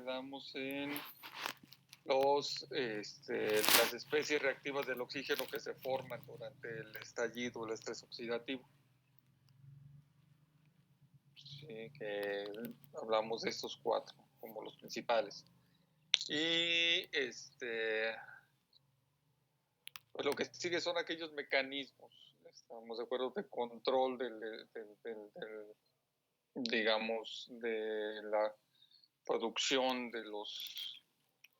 quedamos en las especies reactivas del oxígeno que se forman durante el estallido, el estrés oxidativo. Sí, que hablamos de estos 4 como los principales. Y pues lo que sigue son aquellos mecanismos, estamos de acuerdo, de control digamos, de la producción de los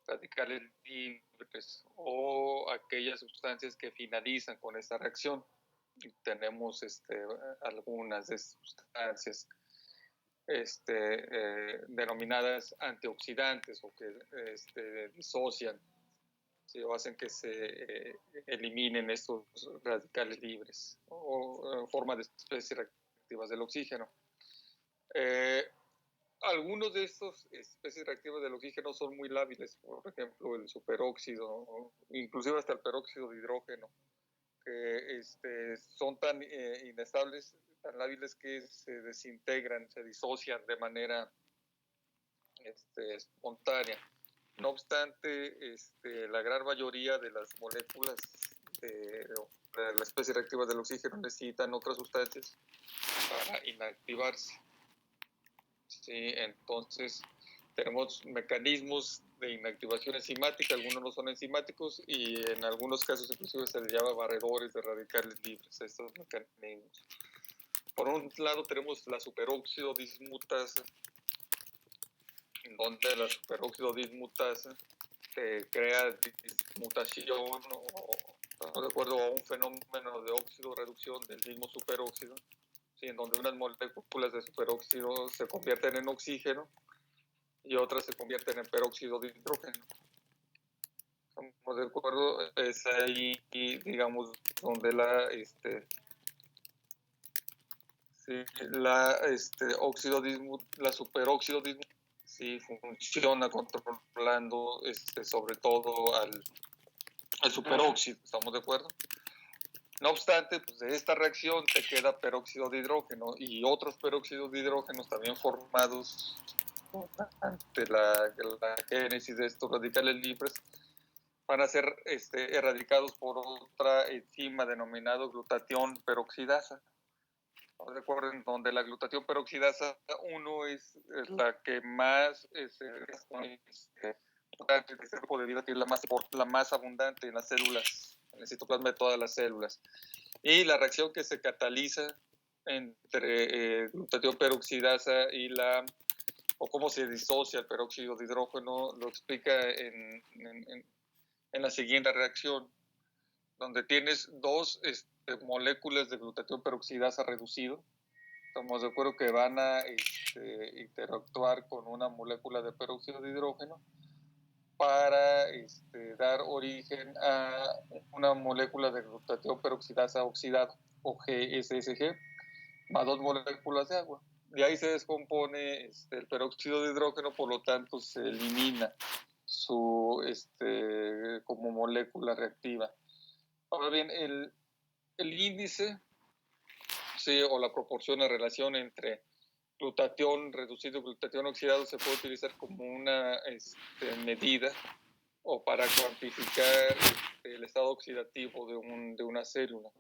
radicales libres o aquellas sustancias que finalizan con esta reacción. Y tenemos algunas de estas sustancias denominadas antioxidantes o que disocian, ¿sí? O hacen que se eliminen estos radicales libres o en forma de especies reactivas del oxígeno. Algunos de estos especies reactivas del oxígeno son muy lábiles, por ejemplo el superóxido, inclusive hasta el peróxido de hidrógeno, que son tan inestables, tan lábiles que se desintegran, se disocian de manera espontánea. No obstante, la gran mayoría de las moléculas de la especie reactiva del oxígeno necesitan otras sustancias para inactivarse. Sí, entonces tenemos mecanismos de inactivación enzimática, algunos no son enzimáticos y en algunos casos inclusive se les llama barredores de radicales libres a estos mecanismos. Por un lado tenemos la superóxido dismutasa, donde la superóxido dismutasa crea dismutación o de acuerdo a un fenómeno de óxido-reducción del mismo superóxido, ¿sí? En donde unas moléculas de superóxido se convierten en oxígeno y otras se convierten en peróxido de hidrógeno. Estamos de acuerdo, es ahí, digamos, donde la superóxido sí funciona controlando sobre todo al superóxido, ¿estamos de acuerdo? No obstante, pues de esta reacción te queda peróxido de hidrógeno y otros peróxidos de hidrógeno también formados durante la génesis de estos radicales libres van a ser erradicados por otra enzima denominada glutatión peroxidasa. Recuerden, donde la glutatión peroxidasa 1 es la que más este grupo de vida tiene la más abundante en las células, en el citoplasma de todas las células. Y la reacción que se cataliza entre glutatión peroxidasa y o cómo se disocia el peróxido de hidrógeno, lo explica en la siguiente reacción, donde tienes 2 moléculas de glutatión peroxidasa reducido. Estamos de acuerdo que van a interactuar con una molécula de peróxido de hidrógeno para dar origen a una molécula de glutatión peroxidasa oxidado, o GSSG, más 2 moléculas de agua. De ahí se descompone el peróxido de hidrógeno, por lo tanto se elimina su como molécula reactiva. Ahora bien, el índice, sí, o la proporción de relación entre glutatión reducido y glutatión oxidado se puede utilizar como una medida o para cuantificar el estado oxidativo de una célula.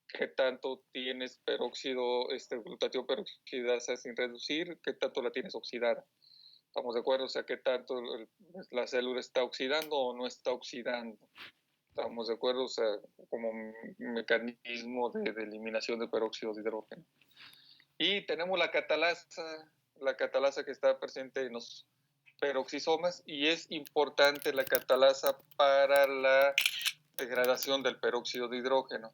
¿Qué tanto tienes glutatión peroxidasa sin reducir? ¿Qué tanto la tienes oxidada? ¿Estamos de acuerdo? O sea, ¿qué tanto la célula está oxidando o no está oxidando? ¿Estamos de acuerdo? O sea, como mecanismo de eliminación de peróxido de hidrógeno. Y tenemos la catalasa que está presente en los peroxisomas y es importante la catalasa para la degradación del peróxido de hidrógeno.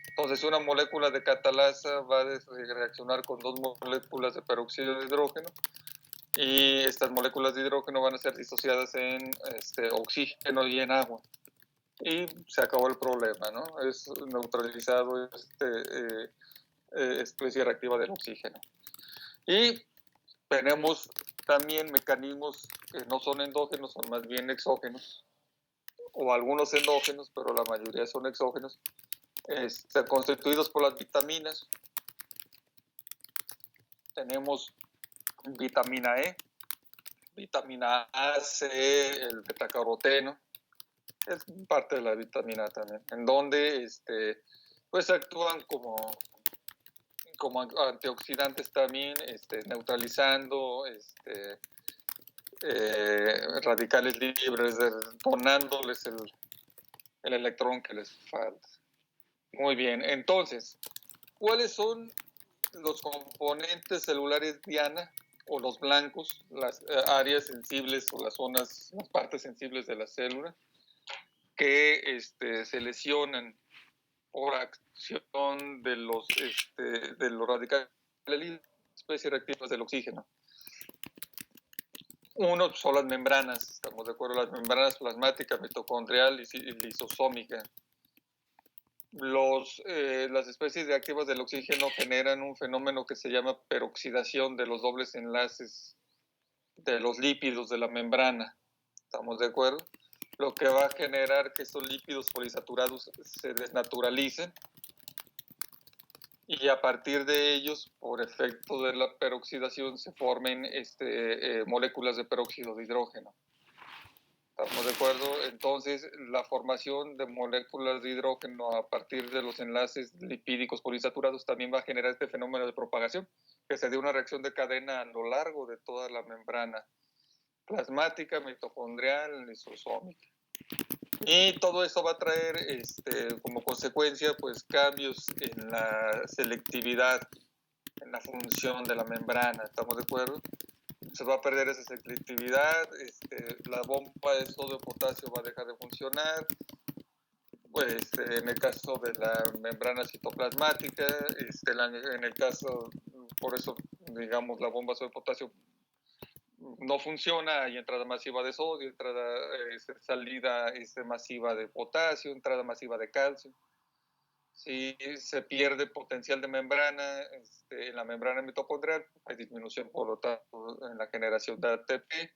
Entonces, una molécula de catalasa va a reaccionar con 2 moléculas de peróxido de hidrógeno y estas moléculas de hidrógeno van a ser disociadas en oxígeno y en agua. Y se acabó el problema, ¿no? Es neutralizado especie reactiva del oxígeno. Y tenemos también mecanismos que no son endógenos, son más bien exógenos, o algunos endógenos, pero la mayoría son exógenos, constituidos por las vitaminas. Tenemos vitamina E, vitamina A, C, el betacaroteno, es parte de la vitamina A también, en donde pues actúan como antioxidantes también, neutralizando radicales libres, donándoles el electrón que les falta. Muy bien, entonces, ¿cuáles son los componentes celulares diana o los blancos, las áreas sensibles o las zonas, las partes sensibles de la célula que se lesionan por acción de los radicales libres, especies reactivas del oxígeno? Uno son las membranas, estamos de acuerdo, las membranas plasmática, mitocondrial y lisosómica. Las especies reactivas del oxígeno generan un fenómeno que se llama peroxidación de los dobles enlaces de los lípidos de la membrana. ¿Estamos de acuerdo? Lo que va a generar que estos lípidos poliinsaturados se desnaturalicen y a partir de ellos, por efecto de la peroxidación, se formen moléculas de peróxido de hidrógeno. ¿Estamos de acuerdo? Entonces, la formación de moléculas de hidrógeno a partir de los enlaces lipídicos poliinsaturados también va a generar este fenómeno de propagación, que se dio una reacción de cadena a lo largo de toda la membrana plasmática, mitocondrial, lisosómica. Y todo esto va a traer como consecuencia pues cambios en la selectividad, en la función de la membrana. ¿Estamos de acuerdo? Se va a perder esa selectividad, la bomba de sodio potasio va a dejar de funcionar, pues en el caso de la membrana citoplasmática, en el caso, por eso digamos la bomba de sodio potasio no funciona, hay entrada masiva de sodio, salida masiva de potasio, entrada masiva de calcio. Si se pierde potencial de membrana en la membrana mitocondrial, hay disminución, por lo tanto, en la generación de ATP,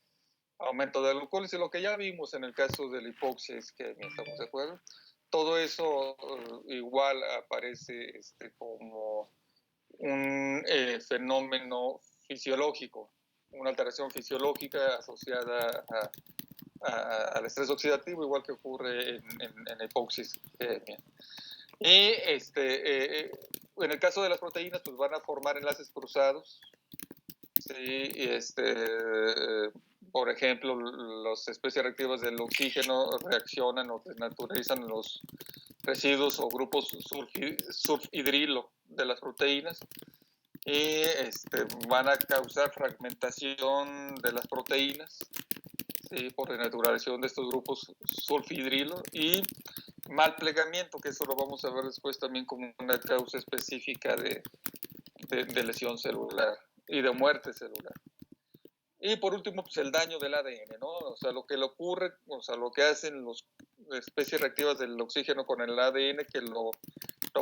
aumento de la glucólisis, lo que ya vimos en el caso de la hipoxia isquemia, ¿estamos de acuerdo? Todo eso igual aparece como un fenómeno fisiológico, una alteración fisiológica asociada al estrés oxidativo, igual que ocurre en la hipoxia isquemia. Y en el caso de las proteínas, pues van a formar enlaces cruzados. ¿Sí? Por ejemplo, las especies reactivas del oxígeno reaccionan o desnaturalizan los residuos o grupos sulfhidrilo de las proteínas y van a causar fragmentación de las proteínas, ¿sí? Por desnaturalización de estos grupos sulfhidrilo y mal plegamiento, que eso lo vamos a ver después también como una causa específica de lesión celular y de muerte celular. Y por último, pues el daño del ADN, ¿no? O sea, lo que le ocurre, o sea, lo que hacen las especies reactivas del oxígeno con el ADN, que lo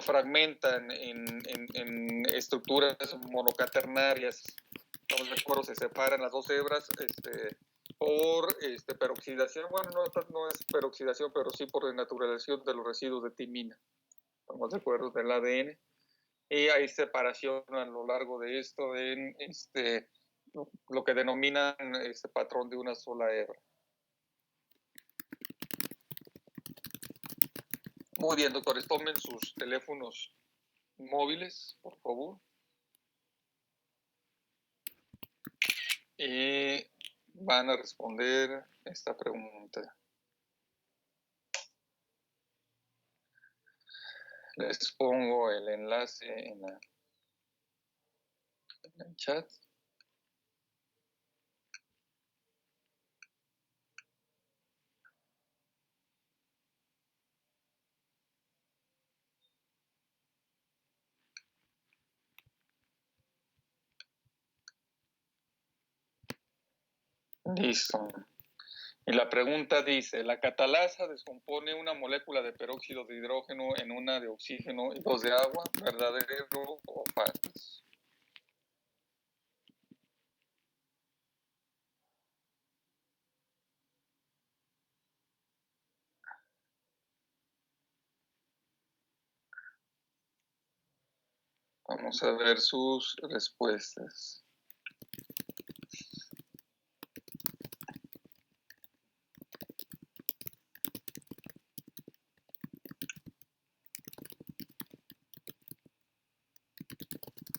fragmentan en estructuras monocaternarias. Estamos de acuerdo, se separan las dos hebras por peroxidación. Bueno, no es peroxidación, pero sí por denaturalización de los residuos de timina. Estamos de acuerdo, del ADN. Y hay separación a lo largo de esto en lo que denominan este patrón de una sola hebra. Muy bien, doctores, tomen sus teléfonos móviles, por favor. Y van a responder esta pregunta. Les pongo el enlace en el chat. Listo. Y la pregunta dice, la catalasa descompone una molécula de peróxido de hidrógeno en una de oxígeno y dos de agua, ¿verdadero o falso? Vamos a ver sus respuestas.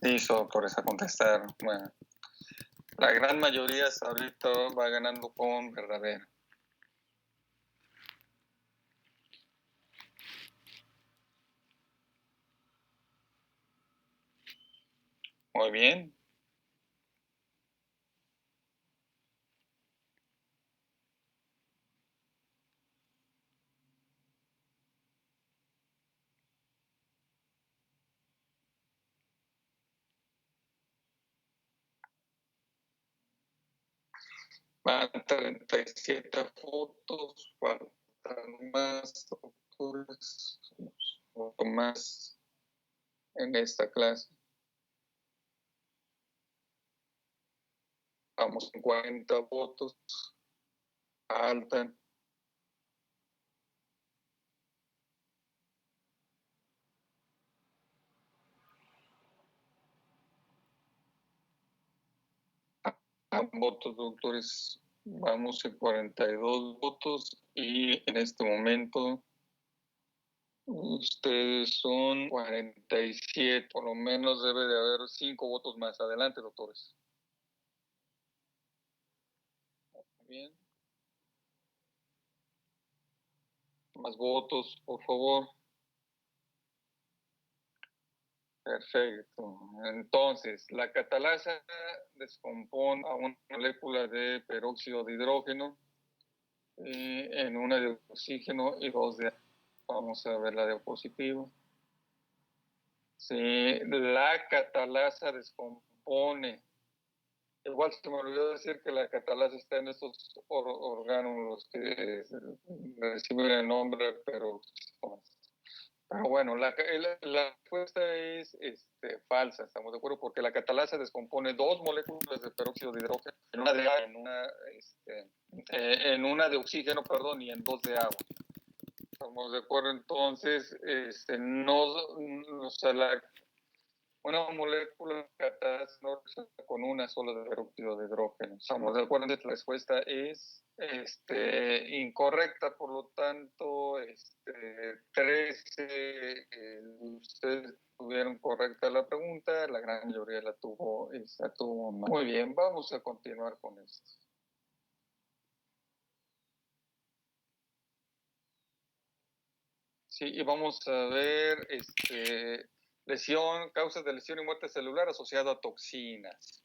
Listo, doctores, a contestar. Bueno, la gran mayoría hasta ahorita va ganando con verdadero. Muy bien. Van 37 fotos, faltan más doctores, un poco más en esta clase. Vamos en 40 votos, faltan. Votos, doctores, vamos en 42 votos y en este momento ustedes son 47, por lo menos debe de haber 5 votos más. Adelante, doctores. Bien. Más votos, por favor. Perfecto. Entonces, la catalasa descompone a una molécula de peróxido de hidrógeno en una de oxígeno y dos de agua. Vamos a ver la de positivo. Sí, la catalasa descompone. Igual se me olvidó decir que la catalasa está en estos órganos que reciben el nombre, pero bueno, la respuesta es falsa, estamos de acuerdo, porque la catalasa descompone dos moléculas de peróxido de hidrógeno, en una de agua, en una de oxígeno, perdón, y en dos de agua. Estamos de acuerdo, entonces, no, o sea, una molécula catalasa no reacciona con una sola de peróxido de hidrógeno. Estamos de acuerdo en que la respuesta es incorrecta, por lo tanto, 13 ustedes tuvieron correcta la pregunta, la gran mayoría la tuvo mal. Muy bien, vamos a continuar con esto. Sí, y vamos a ver causas de lesión y muerte celular asociada a toxinas.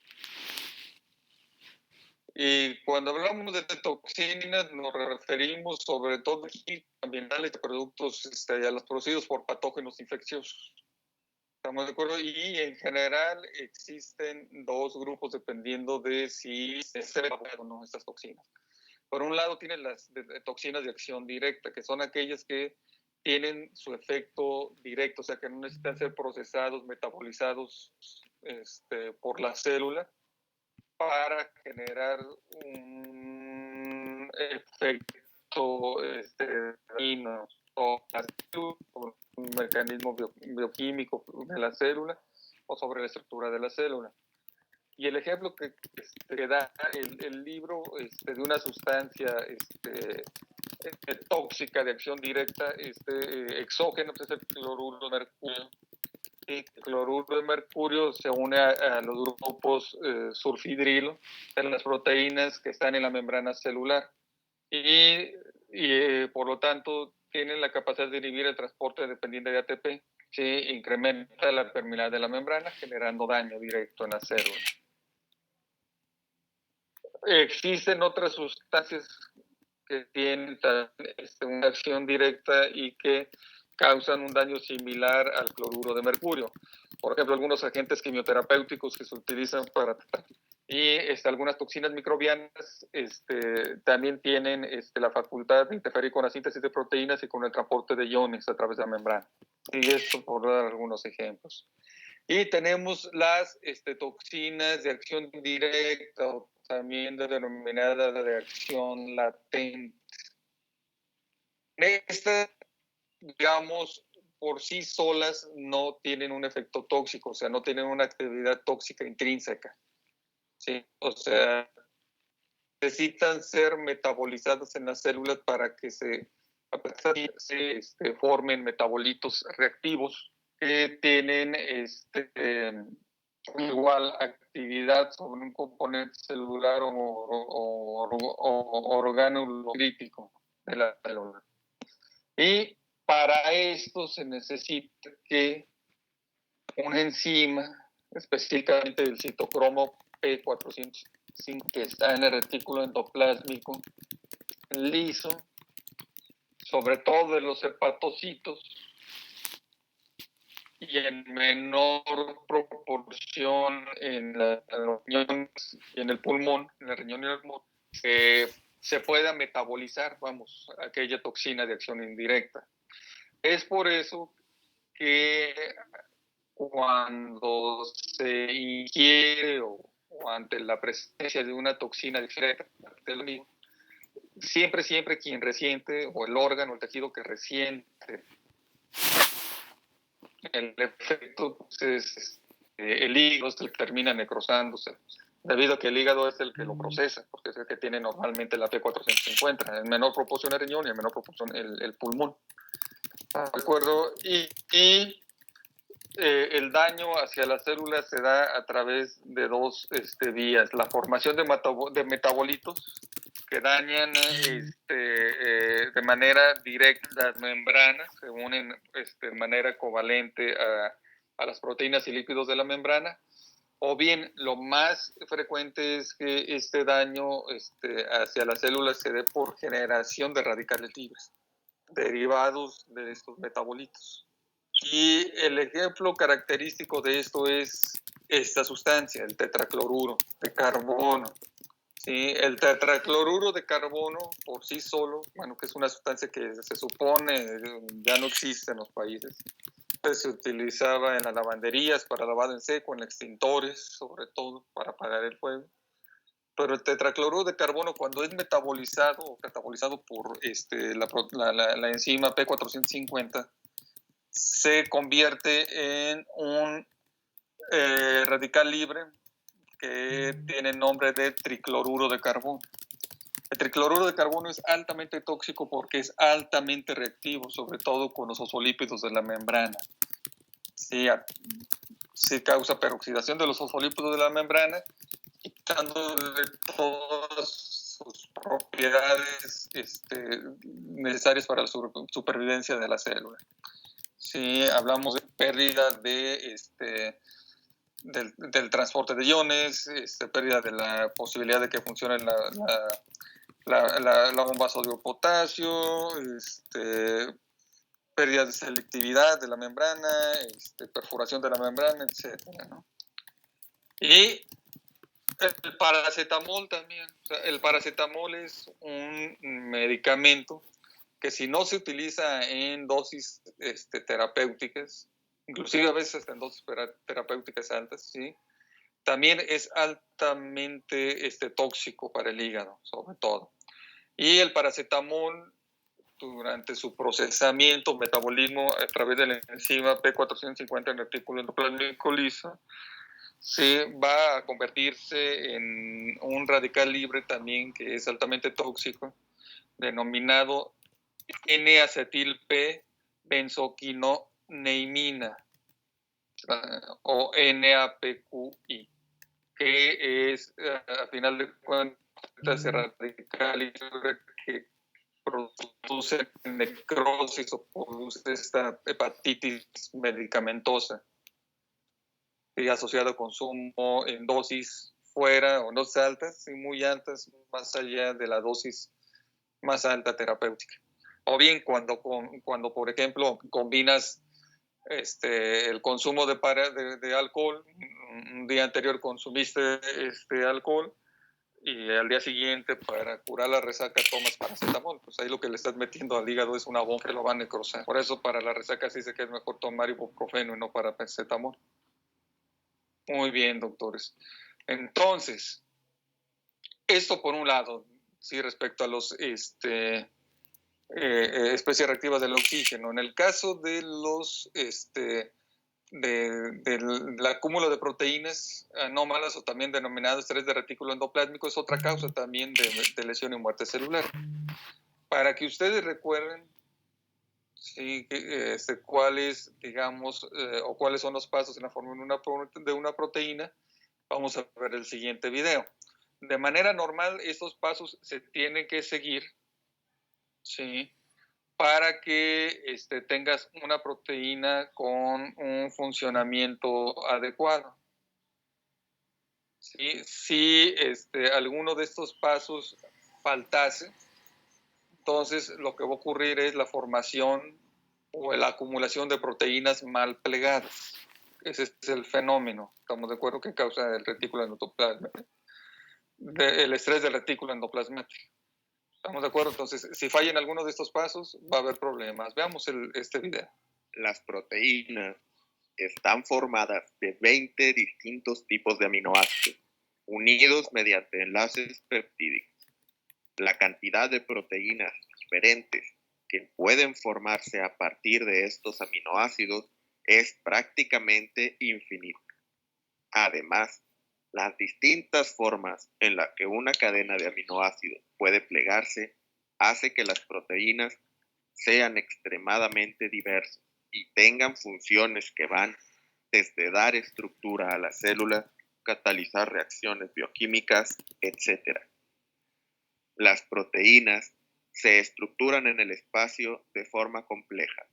Y cuando hablamos de toxinas nos referimos sobre todo a ambientales de productos a los producidos por patógenos infecciosos. ¿Estamos de acuerdo? Y en general existen dos grupos dependiendo de si se ven o no estas toxinas. Por un lado tienen las toxinas de acción directa, que son aquellas que tienen su efecto directo, o sea que no necesitan ser procesados, metabolizados por la célula para generar un efecto dañino sobre un mecanismo bioquímico de la célula o sobre la estructura de la célula. Y el ejemplo que da el libro de una sustancia tóxica de acción directa, exógeno, pues es el cloruro de mercurio. El cloruro de mercurio se une a los grupos sulfidrilo de las proteínas que están en la membrana celular y por lo tanto tienen la capacidad de inhibir el transporte dependiente de ATP. Sí, incrementa la permeabilidad de la membrana generando daño directo en la célula. Existen otras sustancias que tienen una acción directa y que causan un daño similar al cloruro de mercurio. Por ejemplo, algunos agentes quimioterapéuticos que se utilizan para tratar. Y algunas toxinas microbianas también tienen la facultad de interferir con la síntesis de proteínas y con el transporte de iones a través de la membrana. Y esto por dar algunos ejemplos. Y tenemos las toxinas de acción directa o también denominada de acción latente. Estas, digamos, por sí solas no tienen un efecto tóxico, o sea, no tienen una actividad tóxica intrínseca. ¿Sí? O sea, necesitan ser metabolizadas en las células para que se formen metabolitos reactivos que tienen igual actividad sobre un componente celular o orgánulo crítico de la célula. Y para esto se necesita que una enzima, específicamente el citocromo P405, que está en el retículo endoplásmico liso, sobre todo de los hepatocitos, y en menor proporción en los riñones y en el pulmón, en el riñón y el pulmón, se pueda metabolizar, vamos, aquella toxina de acción indirecta. Es por eso que cuando se ingiere o ante la presencia de una toxina diferente del mismo, siempre quien resiente, o el órgano, el tejido que resiente el efecto, pues es el hígado, es el que termina necrosándose, debido a que el hígado es el que lo procesa, porque es el que tiene normalmente la P450, en menor proporción el riñón y en menor proporción el pulmón. ¿De acuerdo? El daño hacia las células se da a través de dos vías: la formación de metabolitos que dañan de manera directa las membranas, se unen de manera covalente a las proteínas y lípidos de la membrana, o bien lo más frecuente es que este daño hacia las células se dé por generación de radicales libres derivados de estos metabolitos. Y el ejemplo característico de esto es esta sustancia, el tetracloruro de carbono. ¿Sí? El tetracloruro de carbono por sí solo, bueno, que es una sustancia que se supone ya no existe en los países, pues se utilizaba en las lavanderías para lavado en seco, en extintores, sobre todo para apagar el fuego. Pero el tetracloruro de carbono, cuando es metabolizado por la enzima P450, se convierte en un radical libre que tiene nombre de tricloruro de carbono. El tricloruro de carbono es altamente tóxico porque es altamente reactivo, sobre todo con los fosfolípidos de la membrana. Sí causa peroxidación de los fosfolípidos de la membrana, quitándole todas sus propiedades necesarias para la supervivencia de la célula. Sí, hablamos de pérdida del transporte de iones, pérdida de la posibilidad de que funcione la bomba sodio-potasio, pérdida de selectividad de la membrana, perforación de la membrana, etcétera, ¿no? Y el paracetamol también. O sea, el paracetamol es un medicamento que, si no se utiliza en dosis terapéuticas, inclusive a veces en dosis terapéuticas altas, ¿sí?, también es altamente tóxico para el hígado, sobre todo. Y el paracetamol, durante su procesamiento, metabolismo a través de la enzima P450 en el retículo endoplásmico liso, se va a convertirse en un radical libre también que es altamente tóxico, denominado N-acetil-P-benzoquinoneimina, o NAPQI, que es, a final de cuentas, el radical libre que produce necrosis o produce esta hepatitis medicamentosa, y asociado a consumo en dosis fuera o dosis altas y muy altas, más allá de la dosis más alta terapéutica. O bien cuando por ejemplo, combinas el consumo de alcohol, un día anterior consumiste alcohol y al día siguiente, para curar la resaca, tomas paracetamol. Pues ahí lo que le estás metiendo al hígado es una bomba que lo va a necrosar. Por eso para la resaca se dice que es mejor tomar ibuprofeno y no paracetamol. Muy bien, doctores. Entonces, esto por un lado, sí, respecto a los especies reactivas del oxígeno. En el caso de los del acúmulo de proteínas anómalas, o también denominado estrés de retículo endoplásmico, es otra causa también de lesión y muerte celular. Para que ustedes recuerden, ¿sí? Cuáles, digamos, o cuáles son los pasos en la formación de una proteína, vamos a ver el siguiente video. De manera normal, estos pasos se tienen que seguir, ¿sí? Para que tengas una proteína con un funcionamiento adecuado. ¿Sí? Si alguno de estos pasos faltase, entonces lo que va a ocurrir es la formación o la acumulación de proteínas mal plegadas. Ese es el fenómeno, estamos de acuerdo, que causa el retículo endoplasmático, el estrés del retículo endoplasmático. ¿Estamos de acuerdo? Entonces, si falla en alguno de estos pasos, va a haber problemas. Veamos este video. Las proteínas están formadas de 20 distintos tipos de aminoácidos, unidos mediante enlaces peptídicos. La cantidad de proteínas diferentes que pueden formarse a partir de estos aminoácidos es prácticamente infinita. Además, las distintas formas en las que una cadena de aminoácidos puede plegarse hace que las proteínas sean extremadamente diversas y tengan funciones que van desde dar estructura a las células, catalizar reacciones bioquímicas, etc. Las proteínas se estructuran en el espacio de forma compleja,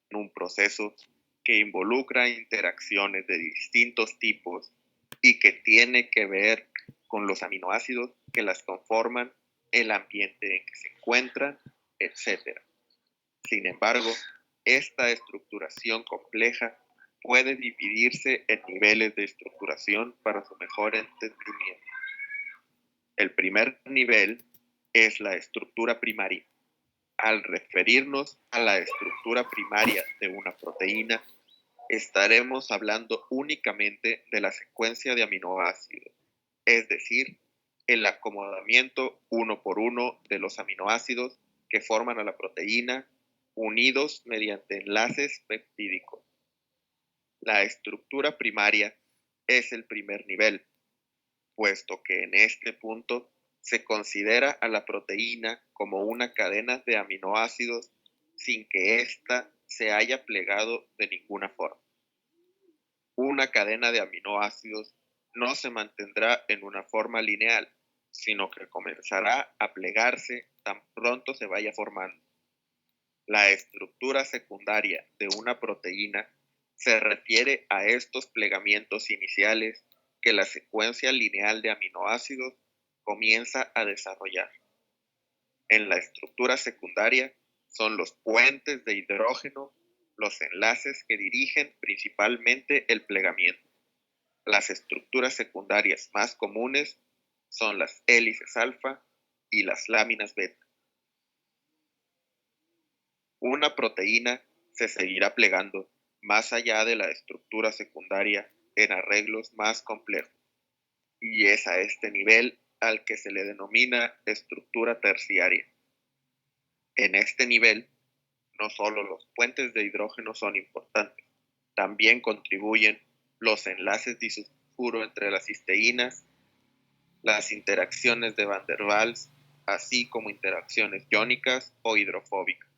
en un proceso que involucra interacciones de distintos tipos y que tiene que ver con los aminoácidos que las conforman, el ambiente en que se encuentran, etc. Sin embargo, esta estructuración compleja puede dividirse en niveles de estructuración para su mejor entendimiento. El primer nivel es la estructura primaria. Al referirnos a la estructura primaria de una proteína, estaremos hablando únicamente de la secuencia de aminoácidos, es decir, el acomodamiento uno por uno de los aminoácidos que forman a la proteína, unidos mediante enlaces peptídicos. La estructura primaria es el primer nivel, puesto que en este punto se considera a la proteína como una cadena de aminoácidos sin que ésta se haya plegado de ninguna forma. Una cadena de aminoácidos no se mantendrá en una forma lineal, sino que comenzará a plegarse tan pronto se vaya formando. La estructura secundaria de una proteína se refiere a estos plegamientos iniciales que la secuencia lineal de aminoácidos comienza a desarrollar. En la estructura secundaria son los puentes de hidrógeno los enlaces que dirigen principalmente el plegamiento. Las estructuras secundarias más comunes son las hélices alfa y las láminas beta. Una proteína se seguirá plegando más allá de la estructura secundaria en arreglos más complejos, y es a este nivel al que se le denomina estructura terciaria. En este nivel, no solo los puentes de hidrógeno son importantes, también contribuyen los enlaces disulfuro entre las cisteínas, las interacciones de Van der Waals, así como interacciones iónicas o hidrofóbicas.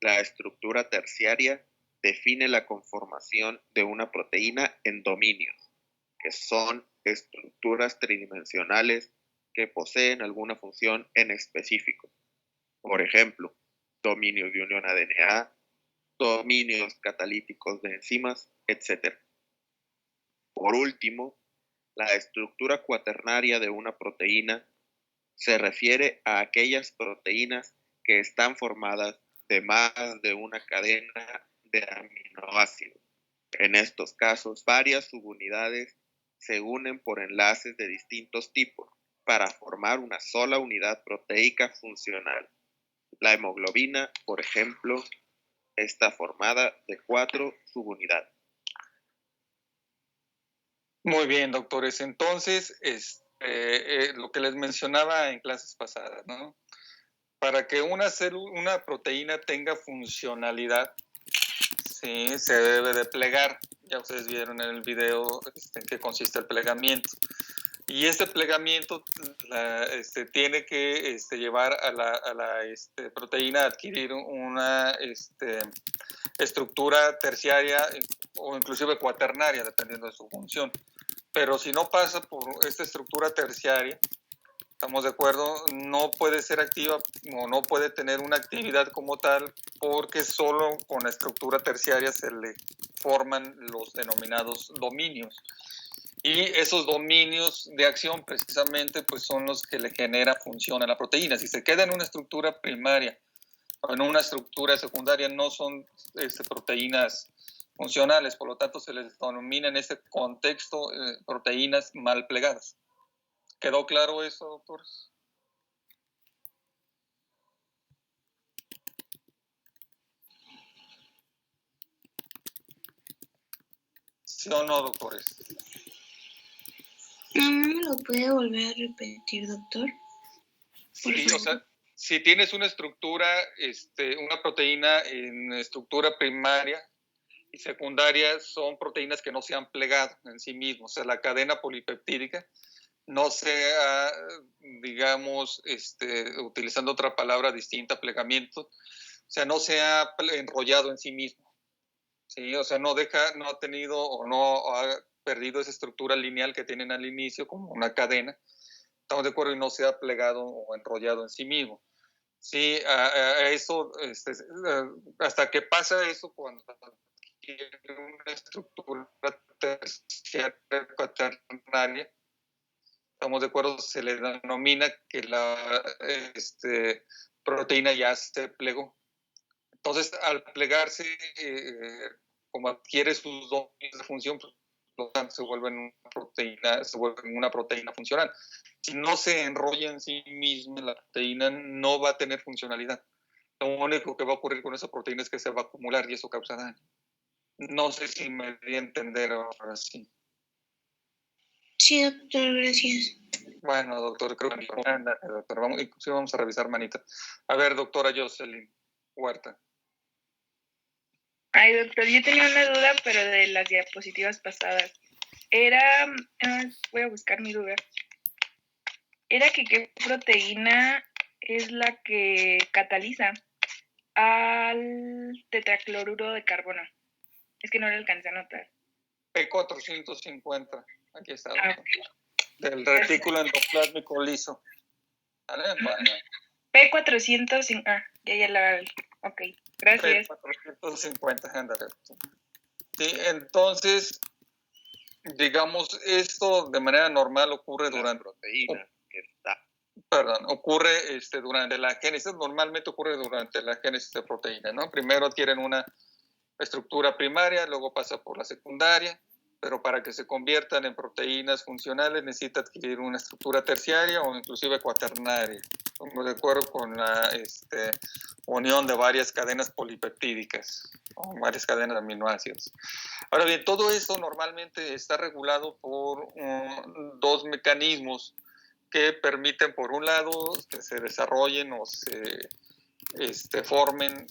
La estructura terciaria define la conformación de una proteína en dominios, que son estructuras tridimensionales que poseen alguna función en específico. Por ejemplo, dominios de unión ADN-A, dominios catalíticos de enzimas, etc. Por último, la estructura cuaternaria de una proteína se refiere a aquellas proteínas que están formadas de más de una cadena de aminoácidos. En estos casos, varias subunidades se unen por enlaces de distintos tipos para formar una sola unidad proteica funcional. La hemoglobina, por ejemplo, está formada de 4 subunidades. Muy bien, doctores. Entonces, lo que les mencionaba en clases pasadas, ¿no? Para que una proteína tenga funcionalidad, sí, se debe de plegar. Ya ustedes vieron en el video en qué consiste el plegamiento. Y este plegamiento tiene que llevar a la proteína a adquirir una estructura terciaria o inclusive cuaternaria, dependiendo de su función. Pero si no pasa por esta estructura terciaria, ¿estamos de acuerdo? No puede ser activa o no puede tener una actividad como tal, porque solo con la estructura terciaria se le forman los denominados dominios. Y esos dominios de acción precisamente pues son los que le generan función a la proteína. Si se queda en una estructura primaria o en una estructura secundaria, no son proteínas funcionales, por lo tanto se les denomina en este contexto proteínas mal plegadas. ¿Quedó claro eso, doctores? ¿Sí o no, doctores? ¿No me lo puede volver a repetir, doctor? Sí, o sea, si tienes una estructura, una proteína en estructura primaria y secundaria, son proteínas que no se han plegado en sí mismos. O sea, la cadena polipeptídica no se ha, digamos, utilizando otra palabra distinta, plegamiento, o sea, no se ha enrollado en sí mismo. ¿Sí? O sea, no ha tenido o no ha perdido esa estructura lineal que tienen al inicio como una cadena. Estamos de acuerdo, y no se ha plegado o enrollado en sí mismo. Sí, a eso, hasta que pasa eso, cuando adquiere una estructura terciaria cuaternaria, estamos de acuerdo, se le denomina que la proteína ya se plegó. Entonces, al plegarse, como adquiere sus dones de función, pues, se vuelven una proteína funcional. Si no se enrolla en sí misma, la proteína no va a tener funcionalidad. Lo único que va a ocurrir con esa proteína es que se va a acumular y eso causa daño. No sé si me di a entender ahora sí. Sí, doctor, gracias. Bueno, doctor, creo que doctor. Vamos a revisar manita. A ver, doctora Jocelyn Huerta. Ay, doctor, yo tenía una duda, pero de las diapositivas pasadas. Voy a buscar mi duda. Era que qué proteína es la que cataliza al tetracloruro de carbono. Es que no lo alcancé a notar. P450. Aquí está. Del retículo endoplásmico liso. ¿Vale? Bueno. P450. Ya la... Ok, gracias. P450, ándale. Sí, entonces, digamos, esto de manera normal ocurre durante... proteína que está. Perdón, ocurre durante la génesis, normalmente ocurre durante la génesis de proteína, ¿no? Primero adquieren una estructura primaria, luego pasa por la secundaria, pero para que se conviertan en proteínas funcionales necesita adquirir una estructura terciaria o inclusive cuaternaria, de acuerdo con la unión de varias cadenas polipeptídicas o varias cadenas de aminoácidos. Ahora bien, todo esto normalmente está regulado por dos mecanismos que permiten, por un lado, que se desarrollen o se formen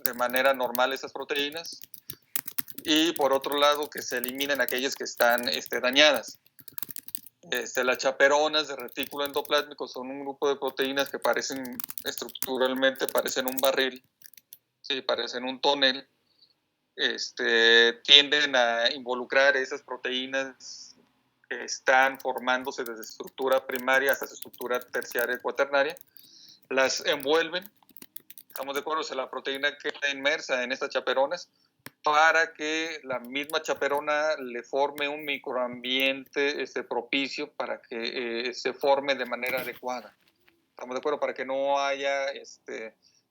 de manera normal esas proteínas, y por otro lado que se eliminen aquellas que están dañadas. Las chaperonas de retículo endoplásmico son un grupo de proteínas que parecen estructuralmente, parecen un barril, ¿sí? Parecen un tonel. Tienden a involucrar esas proteínas que están formándose desde estructura primaria hasta su estructura terciaria y cuaternaria, las envuelven, estamos de acuerdo, o sea, la proteína queda inmersa en estas chaperonas para que la misma chaperona le forme un microambiente propicio para que se forme de manera adecuada. Estamos de acuerdo, para que no haya,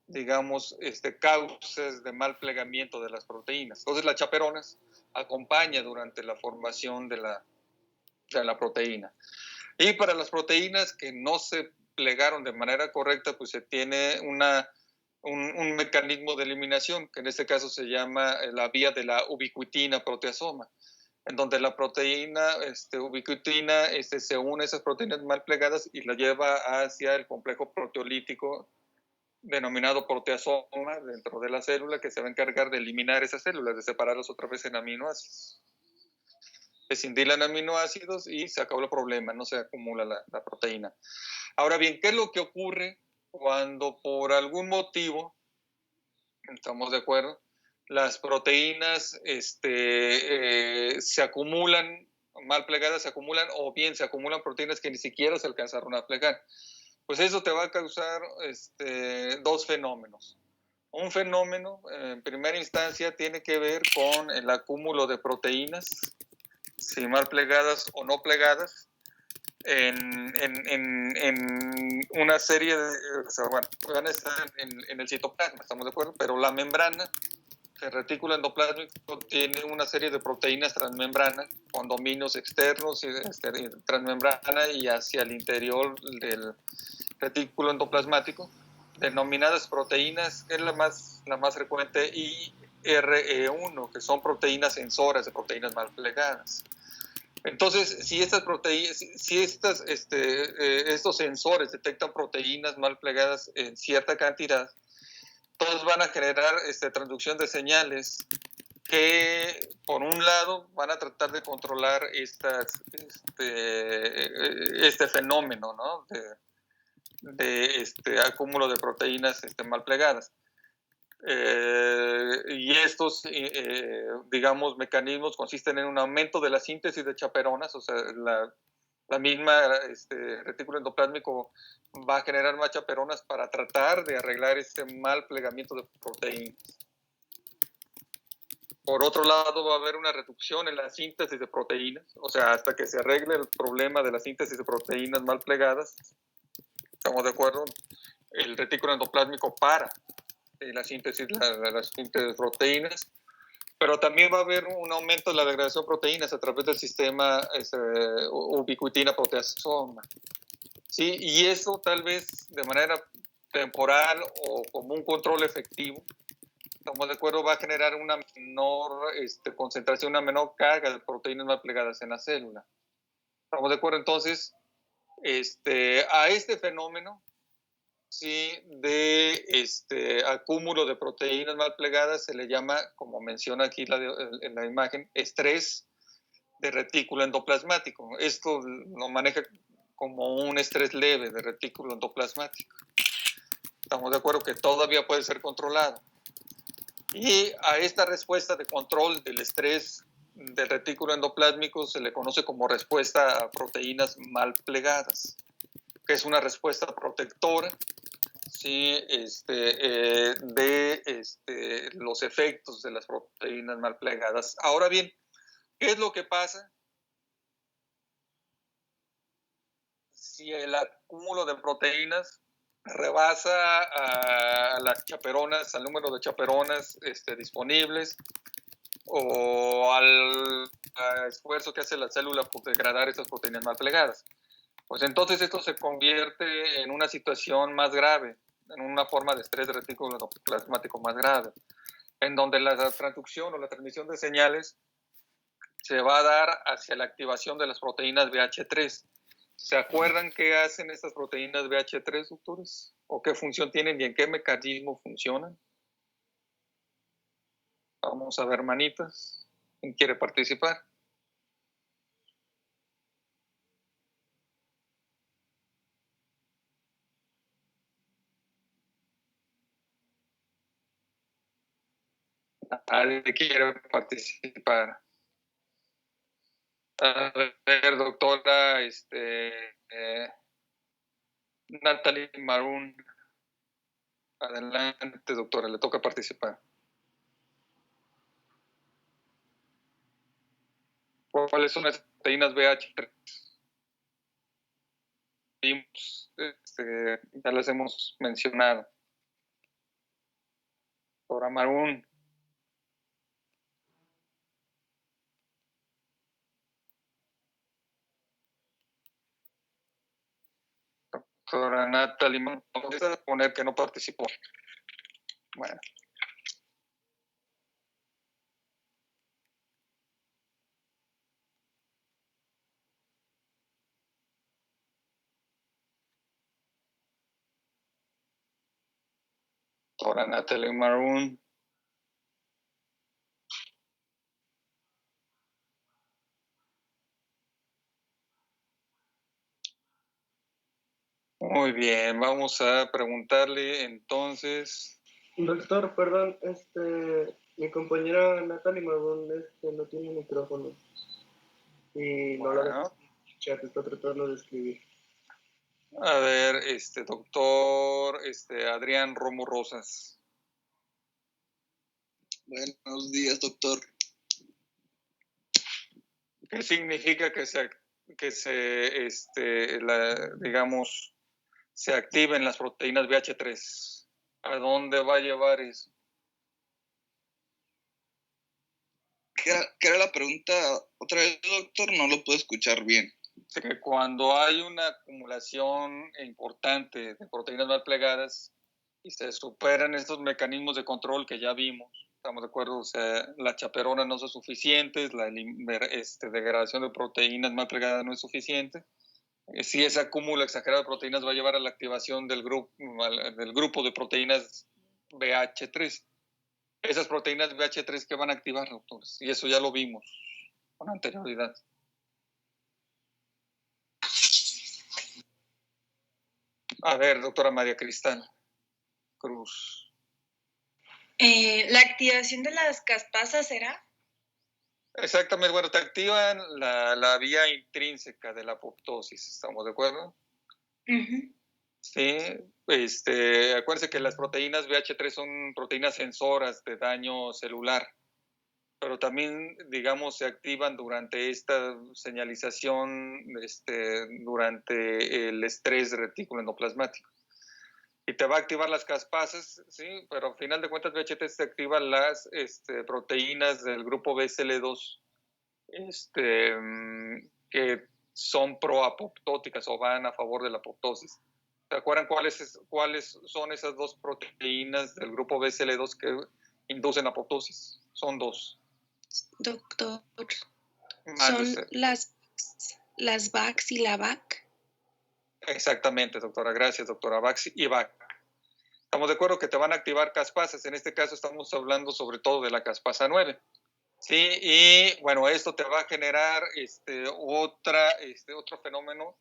digamos, causas de mal plegamiento de las proteínas. Entonces, las chaperonas acompañan durante la formación de la proteína. Y para las proteínas que no se plegaron de manera correcta, pues se tiene un mecanismo de eliminación, que en este caso se llama la vía de la ubiquitina proteasoma, en donde la proteína ubiquitina se une a esas proteínas mal plegadas y la lleva hacia el complejo proteolítico denominado proteasoma dentro de la célula, que se va a encargar de eliminar esas células, de separarlas otra vez en aminoácidos. prescindilan aminoácidos y se acabó el problema, no se acumula la proteína. Ahora bien, ¿qué es lo que ocurre cuando por algún motivo, estamos de acuerdo, las proteínas se acumulan, mal plegadas se acumulan, o bien se acumulan proteínas que ni siquiera se alcanzaron a plegar? Pues eso te va a causar dos fenómenos. Un fenómeno, en primera instancia, tiene que ver con el acúmulo de proteínas, si mal plegadas o no plegadas, en una serie de, o sea, bueno, van a estar en el citoplasma, estamos de acuerdo, pero la membrana, el retículo endoplásmico, tiene una serie de proteínas transmembrana con dominios externos y transmembrana y hacia el interior del retículo endoplasmático, denominadas proteínas, que es la más frecuente, IRE1, que son proteínas sensoras de proteínas mal plegadas. Entonces, si estas proteínas, si estos sensores detectan proteínas mal plegadas en cierta cantidad, todos van a generar transducción de señales que, por un lado, van a tratar de controlar este fenómeno, ¿no?, de acúmulo de proteínas mal plegadas. Y estos, digamos, mecanismos consisten en un aumento de la síntesis de chaperonas, o sea, la misma retículo endoplásmico va a generar más chaperonas para tratar de arreglar este mal plegamiento de proteínas. Por otro lado, va a haber una reducción en la síntesis de proteínas, o sea, hasta que se arregle el problema de la síntesis de proteínas mal plegadas, estamos de acuerdo, el retículo endoplásmico para la síntesis de proteínas, pero también va a haber un aumento de la degradación de proteínas a través del sistema ubiquitina proteasoma. ¿Sí? Y eso tal vez de manera temporal o como un control efectivo, estamos de acuerdo, va a generar una menor concentración, una menor carga de proteínas mal plegadas en la célula. Estamos de acuerdo, entonces, a este fenómeno, sí, de acúmulo de proteínas mal plegadas se le llama, como menciona aquí en la imagen, estrés de retículo endoplasmático. Esto lo maneja como un estrés leve de retículo endoplasmático. Estamos de acuerdo que todavía puede ser controlado. Y a esta respuesta de control del estrés del retículo endoplásmico se le conoce como respuesta a proteínas mal plegadas, que es una respuesta protectora, ¿sí?, de los efectos de las proteínas mal plegadas. Ahora bien, ¿qué es lo que pasa si el acúmulo de proteínas rebasa a las chaperonas, al número de chaperonas disponibles, o al esfuerzo que hace la célula por degradar esas proteínas mal plegadas? Pues entonces esto se convierte en una situación más grave, en una forma de estrés de retículo endoplasmático más grave, en donde la transducción o la transmisión de señales se va a dar hacia la activación de las proteínas BH3. ¿Se acuerdan qué hacen estas proteínas BH3, doctores? ¿O qué función tienen y en qué mecanismo funcionan? Vamos a ver, manitas. ¿Quién quiere participar? ¿Alguien quiere participar? A ver, doctora, Natalie Maroon, adelante, doctora, le toca participar. ¿Cuáles son las proteínas BH3? Ya las hemos mencionado. Doctora Maroon. Doctora Natalie Maroon, vamos a poner que no participó. Bueno. Doctora Natalie Maroon. Muy bien, vamos a preguntarle entonces. Doctor, perdón, mi compañera Natalie Magón no tiene micrófono y no la dejo Bueno, escuchar, está tratando de escribir. a ver, doctor Adrián Romo Rosas. Buenos días, doctor. ¿Qué significa digamos, se activen las proteínas BH3? ¿A dónde va a llevar eso? ¿Qué era la pregunta? Otra vez, doctor, no lo puedo escuchar bien. Que cuando hay una acumulación importante de proteínas mal plegadas y se superan estos mecanismos de control que ya vimos, estamos de acuerdo, o sea, la chaperona no son suficientes, la degradación de proteínas mal plegadas no es suficiente. Si ese acúmulo exagerado de proteínas va a llevar a la activación del grupo de proteínas BH3. Esas proteínas BH3 que van a activar, doctores, y eso ya lo vimos con anterioridad. A ver, doctora María Cristal Cruz. ¿La activación de las caspasas será? Exactamente, bueno, te activan la vía intrínseca de la apoptosis, ¿estamos de acuerdo? Uh-huh. Sí, acuérdense que las proteínas BH3 son proteínas sensoras de daño celular, pero también, digamos, se activan durante esta señalización, durante el estrés retículo endoplasmático. Y te va a activar las caspasas, sí, pero al final de cuentas BH3 te activa las proteínas del grupo BCL2, que son proapoptóticas o van a favor de la apoptosis. ¿Se acuerdan cuáles son esas dos proteínas del grupo BCL2 que inducen apoptosis? Son dos. Doctor, Mándese. son las VAX y la VAC. Exactamente, doctora. Gracias, doctora. VAX y VAC. Estamos de acuerdo que te van a activar caspasas. En este caso estamos hablando sobre todo de la caspasa 9. Sí, y bueno, esto te va a generar otro fenómeno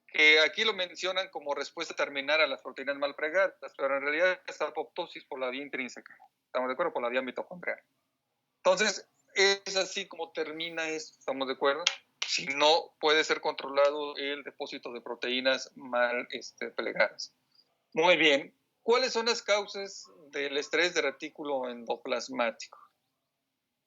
que aquí lo mencionan como respuesta terminal a las proteínas mal plegadas, pero en realidad es apoptosis por la vía intrínseca. ¿Estamos de acuerdo? Por la vía mitocondrial. Entonces, es así como termina esto. ¿Estamos de acuerdo? Si no puede ser controlado el depósito de proteínas mal plegadas. Muy bien. ¿Cuáles son las causas del estrés de retículo endoplasmático?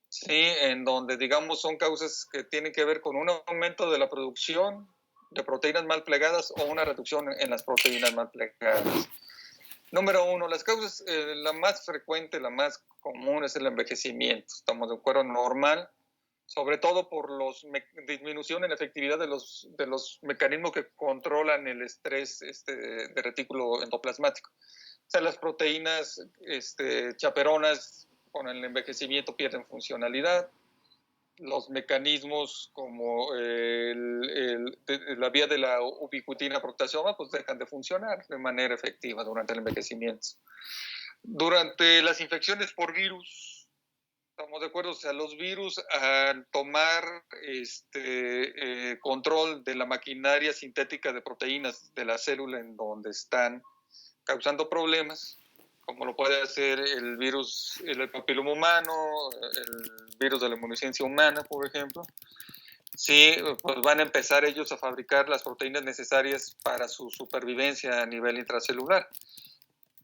Sí, en donde, digamos, son causas que tienen que ver con un aumento de la producción de proteínas mal plegadas o una reducción en las proteínas mal plegadas. Número uno, las causas, la más frecuente, la más común es el envejecimiento. Estamos de acuerdo, normal, sobre todo por disminución en la efectividad de los mecanismos que controlan el estrés de retículo endoplasmático. O sea, las proteínas chaperonas con el envejecimiento pierden funcionalidad. Los mecanismos como la vía de la ubiquitina proteasoma pues dejan de funcionar de manera efectiva durante el envejecimiento. Durante las infecciones por virus, estamos de acuerdo, o sea, los virus al tomar control de la maquinaria sintética de proteínas de la célula en donde están causando problemas, como lo puede hacer el virus, el papiloma humano, el virus de la inmunodeficiencia humana, por ejemplo, sí, pues van a empezar ellos a fabricar las proteínas necesarias para su supervivencia a nivel intracelular.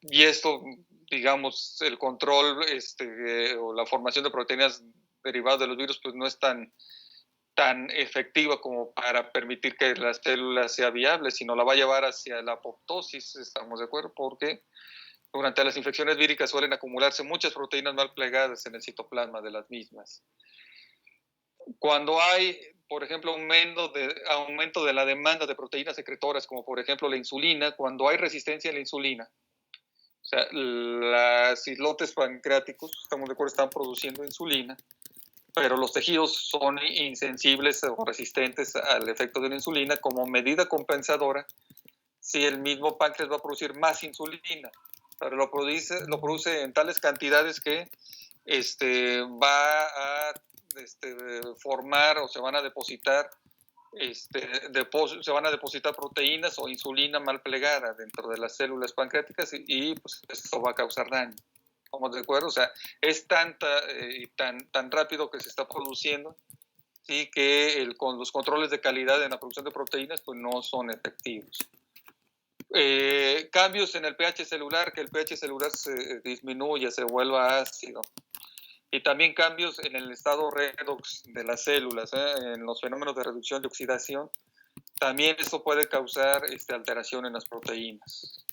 Y esto, digamos, el control o la formación de proteínas derivadas de los virus, pues no es tan efectiva como para permitir que la célula sea viable, sino la va a llevar hacia la apoptosis, ¿estamos de acuerdo? Porque durante las infecciones víricas suelen acumularse muchas proteínas mal plegadas en el citoplasma de las mismas. Cuando hay, por ejemplo, aumento de la demanda de proteínas secretoras, como por ejemplo la insulina, cuando hay resistencia a la insulina, o sea, los islotes pancreáticos, estamos de acuerdo, están produciendo insulina, pero los tejidos son insensibles o resistentes al efecto de la insulina. Como medida compensadora, si el mismo páncreas va a producir más insulina, pero lo produce en tales cantidades que va a formar o se van a depositar se van a depositar proteínas o insulina mal plegada dentro de las células pancreáticas y pues esto va a causar daño. ¿Estamos de acuerdo? O sea, es tan rápido que se está produciendo, ¿sí? Que con los controles de calidad en la producción de proteínas pues no son efectivos. Cambios en el pH celular, que el pH celular se disminuya, se vuelva ácido. Y también cambios en el estado redox de las células, en los fenómenos de reducción y oxidación. También eso puede causar alteración en las proteínas.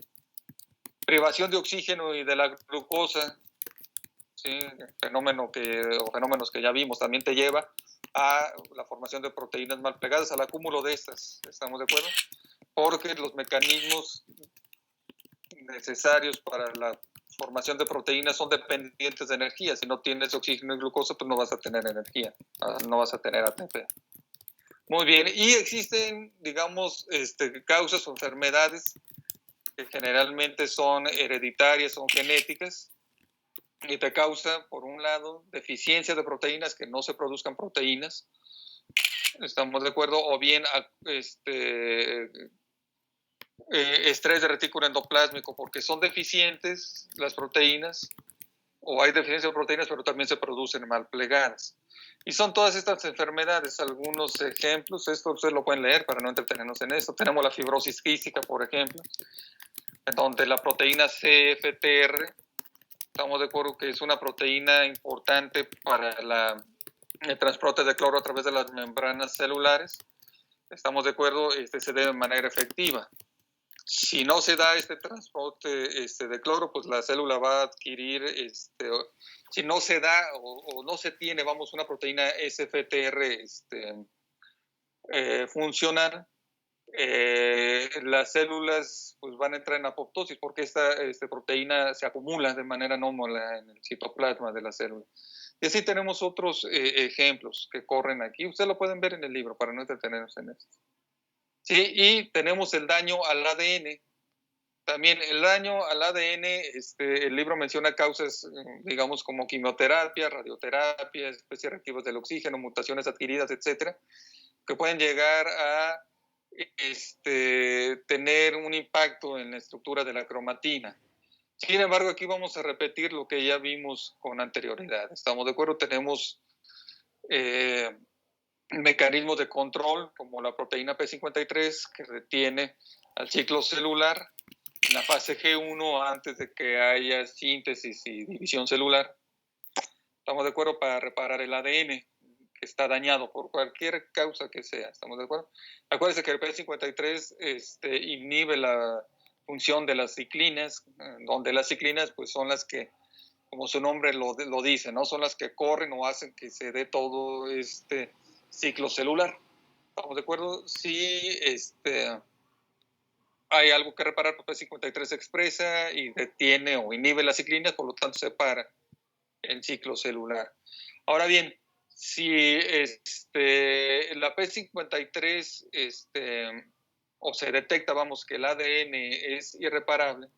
Privación de oxígeno y de la glucosa, ¿sí? Fenómenos que ya vimos, también te lleva a la formación de proteínas mal plegadas, al acúmulo de estas. ¿Estamos de acuerdo? Porque los mecanismos necesarios para la formación de proteínas son dependientes de energía. Si no tienes oxígeno y glucosa, pues no vas a tener energía, no vas a tener ATP. Muy bien, y existen, digamos, causas o enfermedades que generalmente son hereditarias, son genéticas, y te causa, por un lado, deficiencia de proteínas, que no se produzcan proteínas, ¿estamos de acuerdo? O bien estrés de retículo endoplásmico, porque son deficientes las proteínas, o hay deficiencia de proteínas, pero también se producen mal plegadas. Y son todas estas enfermedades, algunos ejemplos, esto ustedes lo pueden leer para no entretenernos en esto. Tenemos la fibrosis quística, por ejemplo, donde la proteína CFTR, estamos de acuerdo que es una proteína importante para el transporte de cloro a través de las membranas celulares. Estamos de acuerdo, se debe de manera efectiva. Si no se da este transporte de cloro, pues la célula va a adquirir, si no se da o no se tiene, una proteína SFTR funcional, las células pues van a entrar en apoptosis porque esta proteína se acumula de manera anómala en el citoplasma de la célula. Y así tenemos otros ejemplos que corren aquí. Ustedes lo pueden ver en el libro para no entretenernos en esto. Sí, y tenemos el daño al ADN. También el daño al ADN, el libro menciona causas, digamos, como quimioterapia, radioterapia, especies reactivas del oxígeno, mutaciones adquiridas, etcétera, que pueden llegar a tener un impacto en la estructura de la cromatina. Sin embargo, aquí vamos a repetir lo que ya vimos con anterioridad. ¿Estamos de acuerdo? Tenemos mecanismos de control, como la proteína P53, que retiene al ciclo celular en la fase G1 antes de que haya síntesis y división celular. ¿Estamos de acuerdo? Para reparar el ADN que está dañado por cualquier causa que sea. ¿Estamos de acuerdo? Acuérdense que el P53 inhibe la función de las ciclinas, donde las ciclinas pues son las que, como su nombre lo dice, ¿no? Son las que corren o hacen que se dé todo este ciclo celular. ¿Estamos de acuerdo? Sí, hay algo que reparar, pues P53 expresa y detiene o inhibe las ciclinas, por lo tanto separa el ciclo celular. Ahora bien, si la P53 o se detecta, que el ADN es irreparable,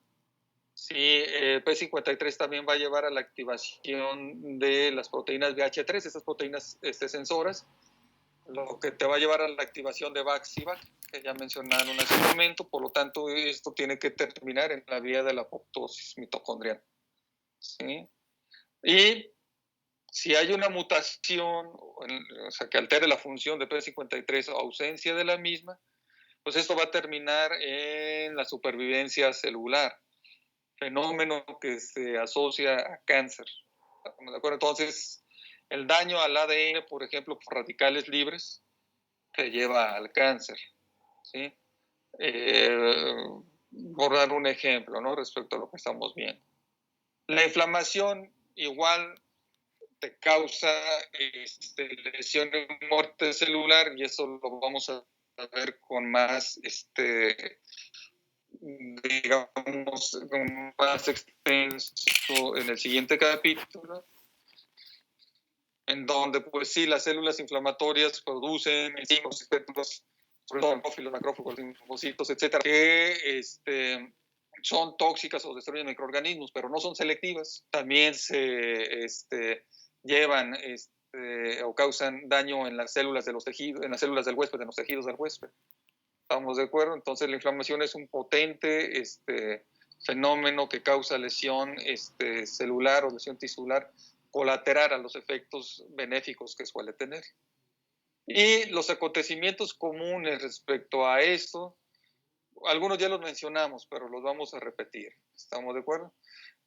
sí, P53 también va a llevar a la activación de las proteínas BH3, esas proteínas sensoras, lo que te va a llevar a la activación de VAC-CIVAC, que ya mencionaron hace un momento. Por lo tanto, esto tiene que terminar en la vía de la apoptosis mitocondrial. ¿Sí? Y si hay una mutación, o sea, que altere la función de P53 o ausencia de la misma, pues esto va a terminar en la supervivencia celular, fenómeno que se asocia a cáncer. ¿De acuerdo? Entonces, el daño al ADN, por ejemplo, por radicales libres, que lleva al cáncer, ¿sí? Por dar un ejemplo, ¿no? Respecto a lo que estamos viendo. La inflamación igual te causa lesión y muerte celular, y eso lo vamos a ver con más, digamos, con más extenso en el siguiente capítulo, en donde, pues sí, las células inflamatorias producen enzimas, sobre todo neutrófilos, macrófagos, linfocitos, etcétera, que son tóxicas o destruyen microorganismos, pero no son selectivas. También se llevan o causan daño en las células de los tejidos, en las células del huésped, en los tejidos del huésped. ¿Estamos de acuerdo? Entonces la inflamación es un potente fenómeno que causa lesión celular o lesión tisular colateral a los efectos benéficos que suele tener. Y los acontecimientos comunes respecto a esto, algunos ya los mencionamos, pero los vamos a repetir. ¿Estamos de acuerdo?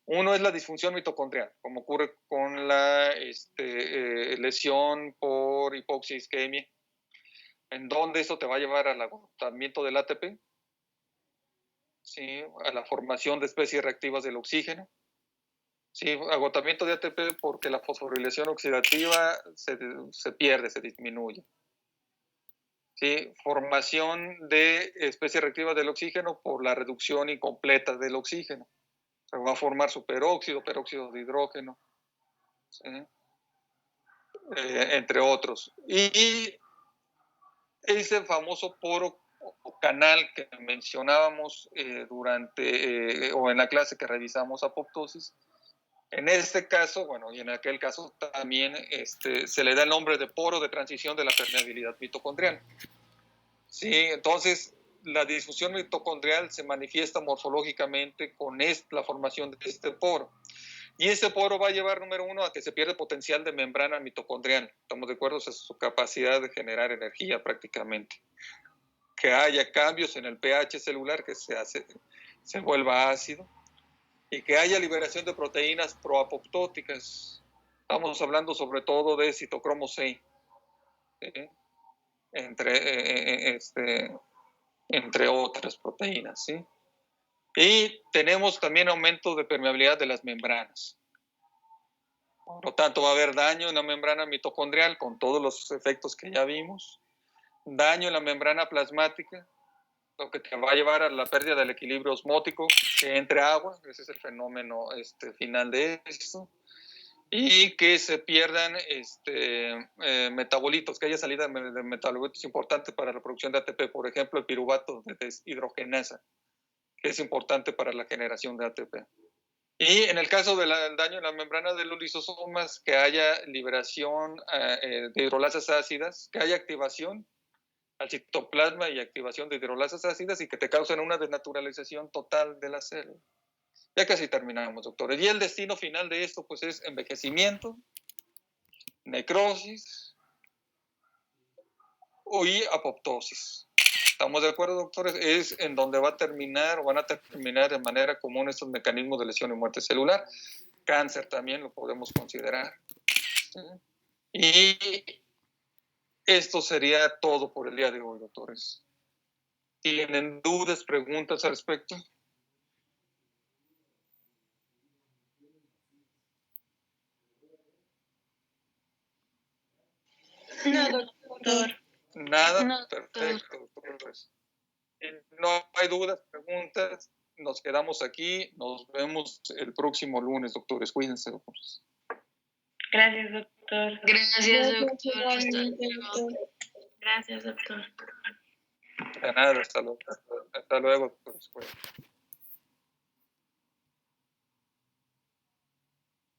Uno es la disfunción mitocondrial, como ocurre con la lesión por hipoxia isquemia, en donde eso te va a llevar al agotamiento del ATP, ¿sí? A la formación de especies reactivas del oxígeno. Sí, agotamiento de ATP porque la fosforilación oxidativa se pierde, se disminuye. ¿Sí? Formación de especies reactivas del oxígeno por la reducción incompleta del oxígeno. Se va a formar superóxido, peróxido de hidrógeno, ¿sí? Entre otros. Y ese famoso poro o canal que mencionábamos o en la clase que revisamos apoptosis, en este caso, bueno, y en aquel caso también se le da el nombre de poro de transición de la permeabilidad mitocondrial. Sí, entonces la disfunción mitocondrial se manifiesta morfológicamente con la formación de este poro. Y ese poro va a llevar, número uno, a que se pierde potencial de membrana mitocondrial. ¿Estamos de acuerdo? O sea, su capacidad de generar energía prácticamente. Que haya cambios en el pH celular, que se vuelva ácido. Y que haya liberación de proteínas proapoptóticas. Estamos hablando sobre todo de citocromo C. Entre otras proteínas, ¿sí? Y tenemos también aumento de permeabilidad de las membranas. Por lo tanto, va a haber daño en la membrana mitocondrial con todos los efectos que ya vimos. Daño en la membrana plasmática, lo que te va a llevar a la pérdida del equilibrio osmótico, que entre agua, ese es el fenómeno final de esto. Y que se pierdan metabolitos, que haya salida de metabolitos importantes para la producción de ATP, por ejemplo, el piruvato de deshidrogenasa, que es importante para la generación de ATP. Y en el caso del daño en la membrana de los lisosomas, que haya liberación de hidrolasas ácidas, que haya activación al citoplasma y activación de hidrolasas ácidas y que te causen una desnaturalización total de la célula. Ya casi terminamos, doctores. Y el destino final de esto, pues, es envejecimiento, necrosis y apoptosis. ¿Estamos de acuerdo, doctores? Es en donde van a terminar de manera común estos mecanismos de lesión y muerte celular. Cáncer también lo podemos considerar. ¿Sí? Y esto sería todo por el día de hoy, doctores. ¿Tienen dudas, preguntas al respecto? No, doctor. Nada, No, perfecto, doctores. Si no hay dudas, preguntas, nos quedamos aquí. Nos vemos el próximo lunes, doctores. Cuídense, doctores. Gracias, doctor. Gracias, doctor. Igualmente, doctor. Gracias, doctor. De nada, hasta luego, doctores.